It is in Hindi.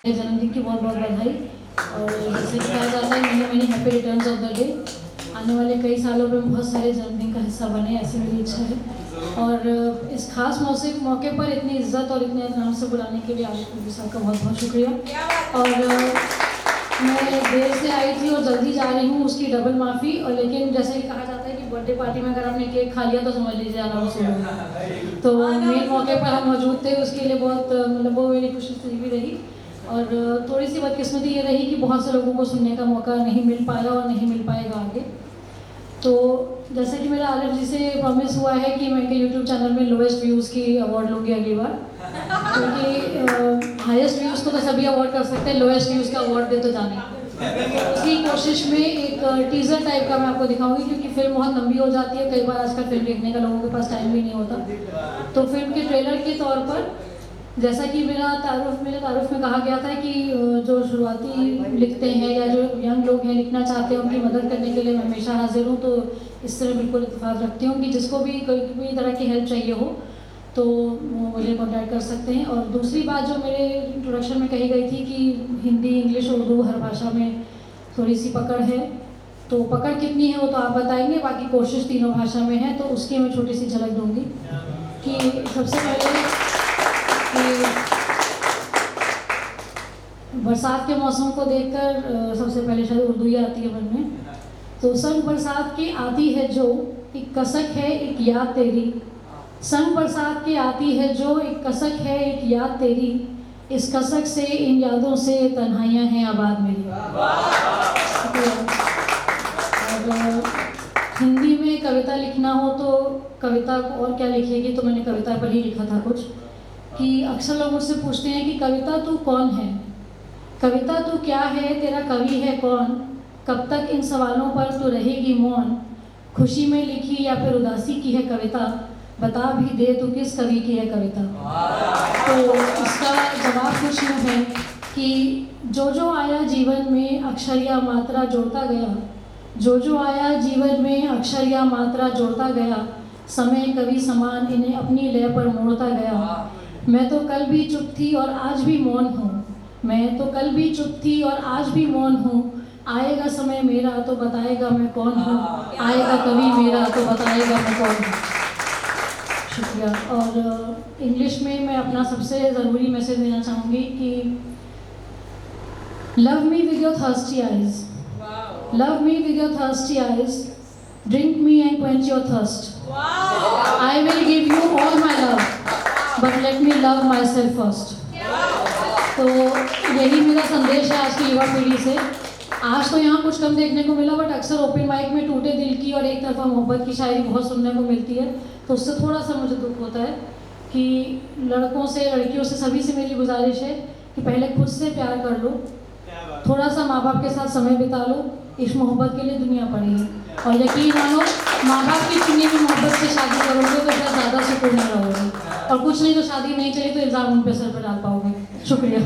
जन्मदिन की बहुत बहुत बधाई। और जैसे कि कहा जाता है मैंने मैंने happy returns of the day. आने वाले कई सालों में बहुत सारे जन्मदिन का हिस्सा बने, ऐसी मेरी इच्छा है। और इस खास मौके पर इतनी इज्जत और इतने नाम से बुलाने के लिए आदित्य मोदी साहब का बहुत बहुत शुक्रिया। और मैं देर से आई थी और जल्दी जा रही हूँ, उसकी डबल माफ़ी। और लेकिन जैसे कि कहा जाता है कि बर्थडे पार्टी में अगर आपने केक खा लिया तो समझ लीजिए अनाउंस हो गया। तो मेन मौके पर हम मौजूद थे, उसके लिए बहुत मतलब वो मेरी खुशी से भी रही। और थोड़ी सी बदकिस्मती ये रही कि बहुत से लोगों को सुनने का मौका नहीं मिल पाया और नहीं मिल पाएगा आगे। तो जैसे कि मेरा आलिफ जी से प्रॉमिस हुआ है कि मैं इनके यूट्यूब चैनल में लोएस्ट व्यूज़ की अवार्ड लूँगी अगली बार, क्योंकि हाईएस्ट व्यूज़ को तो सभी अवार्ड कर सकते हैं, लोएस्ट व्यूज़ का अवार्ड दे तो जाने। उसी कोशिश में एक टीज़र टाइप का मैं आपको दिखाऊंगी, क्योंकि फिल्म बहुत लंबी हो जाती है, कई बार आजकल फिल्म देखने का लोगों के पास टाइम भी नहीं होता। तो फिल्म के ट्रेलर के तौर पर, जैसा कि मेरे तारुफ में कहा गया था कि जो शुरुआती लिखते हैं या जो यंग लोग हैं लिखना चाहते हैं उनकी मदद करने के लिए मैं हमेशा हाजिर हूँ। तो इस तरह बिल्कुल इत्तेफाक रखती हूँ कि जिसको भी कोई तरह की हेल्प चाहिए हो तो वो मुझे कॉन्टैक्ट कर सकते हैं। और दूसरी बात जो मेरे इंट्रोडक्शन में कही गई थी कि हिंदी, इंग्लिश, उर्दू हर भाषा में थोड़ी सी पकड़ है, तो पकड़ कितनी है वो तो आप बताएंगे, बाकी कोशिश तीनों भाषा में है। तो उसकी मैं छोटी सी झलक दूँगी कि सबसे पहले बरसात के मौसम को देखकर सबसे पहले शायद उर्दू ही आती है मन में। तो संग बरसात की आती है जो, एक कसक है एक याद तेरी। संग बरसात की आती है जो, एक कसक है एक याद तेरी। इस कसक से, इन यादों से तन्हाइयाँ हैं आबाद मेरी। और हिंदी में कविता लिखना हो तो कविता और क्या लिखेगी, तो मैंने कविता पर ही लिखा था कुछ, कि अक्सर लोग मुझसे पूछते हैं कि कविता तू कौन है, कविता तू क्या है, तेरा कवि है कौन, कब तक इन सवालों पर तू रहेगी मौन। खुशी में लिखी या फिर उदासी की है कविता, बता भी दे तू किस कवि की है कविता। तो इसका जवाब कुछ यूँ है कि जो जो आया जीवन में अक्षर या मात्रा जोड़ता गया, जो जो आया जीवन में अक्षर या मात्रा जोड़ता गया, समय कवि समान इन्हें अपनी लय पर मोड़ता गया। मैं तो कल भी चुप थी और आज भी मौन हूँ, मैं तो कल भी चुप थी और आज भी मौन हूँ। आएगा समय मेरा तो बताएगा मैं कौन हूँ, आएगा कवि मेरा तो बताएगा मैं कौन हूँ। शुक्रिया। और इंग्लिश में मैं अपना सबसे ज़रूरी मैसेज देना चाहूँगी कि love me with your thirsty eyes, love me with your thirsty eyes, drink me and quench your thirst. I will give you all my love but let me love myself first. तो यही मेरा संदेश है आज की युवा पीढ़ी से। आज तो यहाँ कुछ कम देखने को मिला, बट अक्सर ओपन माइक में टूटे दिल की और एक तरफा मोहब्बत की शायरी बहुत सुनने को मिलती है। तो उससे थोड़ा सा मुझे दुख होता है कि लड़कों से, लड़कियों से, सभी से मेरी गुजारिश है कि पहले खुद से प्यार कर लो, थोड़ा सा माँ बाप के साथ समय बिता लो, इस मोहब्बत के लिए दुनिया पड़ी है। और यकीन मानो माँ बाप की चुनी हुई मोहब्बत से शादी करोगे तो शायद ज़्यादा सुकून में रहोगे, और कुछ नहीं तो शादी नहीं चली तो इल्ज़ाम उन पे सर पर डाल पाओगे। शुक्रिया।